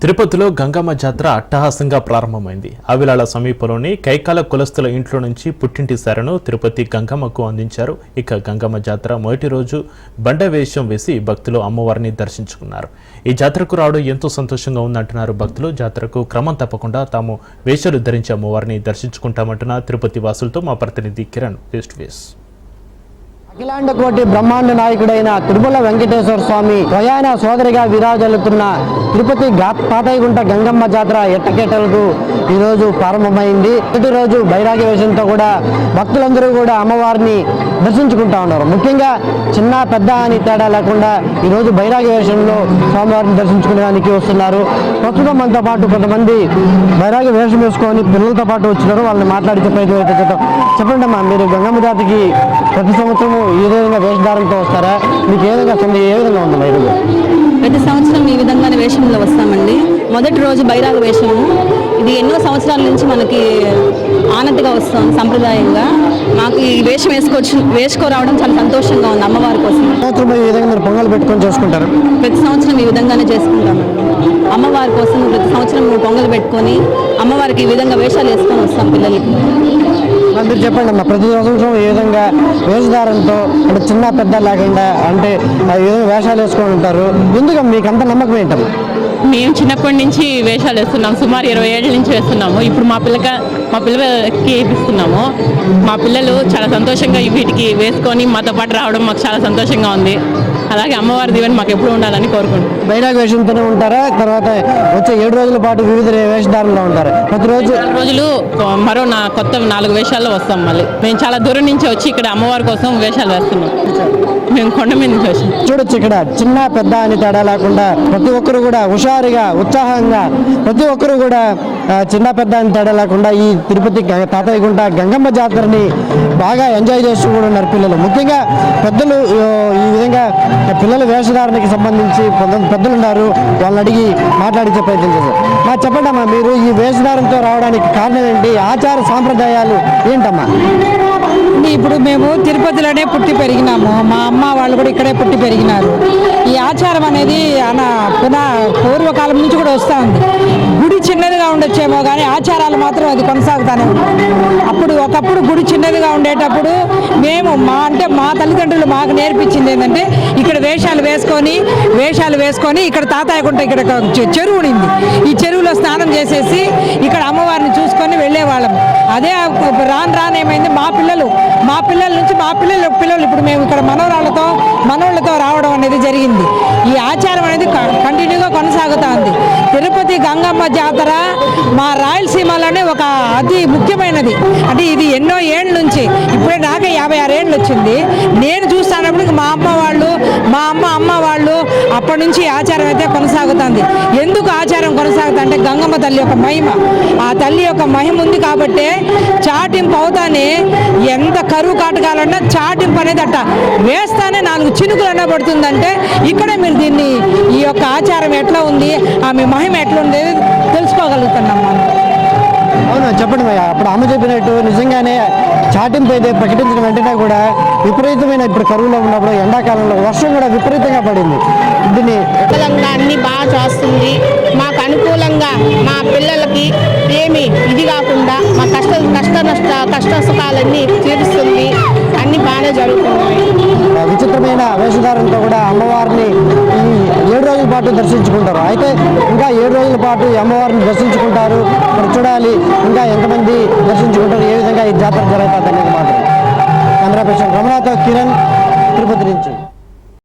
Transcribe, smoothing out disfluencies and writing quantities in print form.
తిరుపతిలో గంగమ్మ జాతర అట్టహాసంగా ప్రారంభమైంది. ఆవిలాల సమీపంలోని కైకాల కులస్తుల ఇంట్లో నుంచి పుట్టింటి సారను తిరుపతి గంగమ్మకు అందించారు. ఇక గంగమ్మ జాతర మొదటి రోజు బండ వేషం వేసి భక్తులు అమ్మవారిని దర్శించుకున్నారు. ఈ జాతరకు రావడం ఎంతో సంతోషంగా ఉందంటున్నారు భక్తులు. జాతరకు క్రమం తప్పకుండా తాము వేషాలు ధరించి అమ్మవారిని దర్శించుకుంటామంటున్న తిరుపతి వాసులతో మా ప్రతినిధి కిరణ్ ఫేస్ టు ఫేస్. అఖిలాండ కోటి బ్రహ్మాండ నాయకుడైన తిరుమల వెంకటేశ్వర స్వామి ప్రయాణ సోదరిగా విరాజిల్లుతున్న తిరుపతి పాతయ్యగుంట గంగమ్మ జాతర ఎట్టకేటలకు ఈరోజు ప్రారంభమైంది. మొదటి రోజు బైరాగి వేషంతో కూడా భక్తులందరూ కూడా అమ్మవారిని దర్శించుకుంటా ఉన్నారు. ముఖ్యంగా చిన్న పెద్ద అని తేడా లేకుండా ఈరోజు బైరాగి వేషంలో స్వామివారిని దర్శించుకోవడానికి వస్తున్నారు. ప్రస్తుతం మనతో పాటు కొంతమంది బైరాగి వేషం వేసుకొని పిల్లలతో పాటు వచ్చినారు. వాళ్ళని మాట్లాడించే ప్రయత్నం అయితే చేద్దాం. చెప్పండి అమ్మా, మీరు గంగమ్మ జాతరకి ప్రతి సంవత్సరము ఈ విధంగా వేషధారంతో వస్తారా? మీకు ఏ విధంగా ఉంది మీరు? ప్రతి సంవత్సరం ఈ విధంగానే వేషంలో వస్తామండి. మొదటి రోజు బైరాగ వేషము, ఇది ఎన్నో సంవత్సరాల నుంచి మనకి ఆనతిగా వస్తుంది. సంప్రదాయంగా మాకు ఈ వేషం వేసుకోరావడం చాలా సంతోషంగా ఉంది. అమ్మవారి కోసం సంవత్సరం ఈ విధంగా మీరు పొంగల్ పెట్టుకొని చేసుకుంటారు? ప్రతి సంవత్సరం ఈ విధంగానే చేసుకుంటామండి. అమ్మవారి కోసం ప్రతి సంవత్సరం పొంగల్ పెట్టుకొని అమ్మవారికి ఈ విధంగా వేషాలు వేసుకొని వస్తాం పిల్లలకి. మీరు చెప్పండి అమ్మా, ప్రతి సంవత్సరం ఏ విధంగా వేషధారంతో అంటే చిన్న పెద్ద లేకుండా అంటే ఈ విధంగా వేషాలు వేసుకొని ఉంటారు? ఎందుకు మీకు అంత నమ్మకం ఏంటమ్మా? మేము చిన్నప్పటి నుంచి వేషాలు వేస్తున్నాం. సుమారు 20 ఏళ్ళ నుంచి వేస్తున్నాము. ఇప్పుడు మా పిల్లలకి వేపిస్తున్నాము. మా పిల్లలు చాలా సంతోషంగా వీటికి వేసుకొని మాతో పాటు రావడం మాకు చాలా సంతోషంగా ఉంది. అలాగే అమ్మవారి దీవెన మాకు ఎప్పుడు ఉండాలని కోరుకుంటున్నాం. బైరాగ వేషంతోనే ఉంటారా? తర్వాత వచ్చే 7 రోజుల పాటు వివిధ వేషధారంలో ఉంటారు? ప్రతిరోజు 4 రోజులు మరో కొత్త 4 వేషాల్లో వస్తాం. మళ్ళీ మేము చాలా దూరం నుంచి వచ్చి ఇక్కడ అమ్మవారి కోసం వేషాలు వేస్తున్నాం. మేము కొండ మీద నుంచి వచ్చాం. చూడొచ్చు, ఇక్కడ చిన్న పెద్ద అని తేడా లేకుండా ప్రతి ఒక్కరు కూడా హుషారుగా ఉత్సాహంగా ప్రతి ఒక్కరు కూడా చిన్న పెద్ద అని తేడా లేకుండా ఈ తిరుపతి తాతయ్యగుంట గంగమ్మ జాతరని బాగా ఎంజాయ్ చేస్తూ కూడా ఉన్నారు పిల్లలు. ముఖ్యంగా పెద్దలు ఈ విధంగా పిల్లల వేషధారణకి సంబంధించి పెద్దలు ఉన్నారు, వాళ్ళని అడిగి మాట్లాడించే ప్రయత్నం చేశారు. చెప్పండి అమ్మా, మీరు ఈ వేషధారంతో రావడానికి కారణం ఏంటి? ఆచార సాంప్రదాయాలు ఏంటమ్మా? ఇప్పుడు మేము తిరుపతిలోనే పుట్టి పెరిగినాము. మా అమ్మ వాళ్ళు కూడా ఇక్కడే పుట్టి పెరిగినారు. ఈ ఆచారం అనేది పూర్వకాలం నుంచి కూడా వస్తూ ఉంది. గుడి చిన్నదిగా ఉండొచ్చేమో కానీ ఆచారాలు మాత్రం అది కొనసాగుతానే ఉంది. ఒకప్పుడు గుడి చిన్నదిగా ఉండేటప్పుడు మేము మా తల్లిదండ్రులు మాకు నేర్పించింది ఏంటంటే ఇక్కడ వేషాలు వేసుకొని ఇక్కడ తాతయ్యకుంట ఇక్కడ చెరువు ఉంది. ఈ చెరువులో స్నానం చేసేసి ఇక్కడ అమ్మవారిని చూసుకొని వెళ్ళేవాళ్ళం. అదే రాను ఏమైంది, మా పిల్లల నుంచి మా పిల్లలు ఇప్పుడు మేము ఇక్కడ మనోళ్ళతో రావడం అనేది జరిగింది. ఈ ఆచారం అనేది కంటిన్యూగా కొనసాగుతూ ఉంది. తిరుపతి గంగమ్మ జాతర మా రాయలసీమలోనే ఒక అతి ముఖ్యమైనది. అంటే ఇది ఎన్నో ఏళ్ళ నుంచి, ఇప్పుడే నాకే 56 ఏళ్ళు వచ్చింది. నేను చూస్తున్నప్పుడు మా అమ్మ వాళ్ళు అప్పటి నుంచి ఆచారం అయితే కొనసాగుతుంది. ఎందుకు ఆచారం కొనసాగుతుంది అంటే గంగమ్మ తల్లి యొక్క మహిమ. ఆ తల్లి యొక్క మహిమ ఉంది కాబట్టి చాటింపు అవుతానే ఎంత కరువు కాటకాలన్నా చాటింపు అనేది అట్ట వేస్తానే 4 చినుకులు అన్నా పడుతుందంటే ఇక్కడే మీరు ఈ యొక్క ఆచారం ఎట్లా ఉంది, ఆమె మహిమ ఎట్లా ఉంది తెలుసుకోగలుగుతున్నాం మనం. అవును, చెప్పండి భయ్యా. అప్పుడు అమ్మ చెప్పినట్టు నిజంగానే చాటింపు అయితే ప్రకటించిన వెంటనే కూడా విపరీతమైన ఇప్పుడు కరువులో ఉన్నప్పుడు ఎండాకాలంలో వర్షం కూడా విపరీతంగా పడింది. దీన్ని అన్ని బాగా చేస్తుంది. మాకు అనుకూలంగా మా పిల్లలకి ఏమి ఇది కాకుండా మా కష్ట సుఖాలన్నీ తీరుస్తుంది. అన్ని బాగానే జరుగుతున్నాయి. విచిత్రమైన వేషధారంతో కూడా అమ్మవారిని ఈ 7 రోజుల పాటు దర్శించుకుంటారు. అయితే ఇంకా 7 రోజుల పాటు ఈ అమ్మవారిని దర్శించుకుంటారు. మరి చూడాలి ఇంకా ఎంతమంది దర్శించుకుంటారు, ఏ విధంగా ఈ జాతర జరుగుతుంది.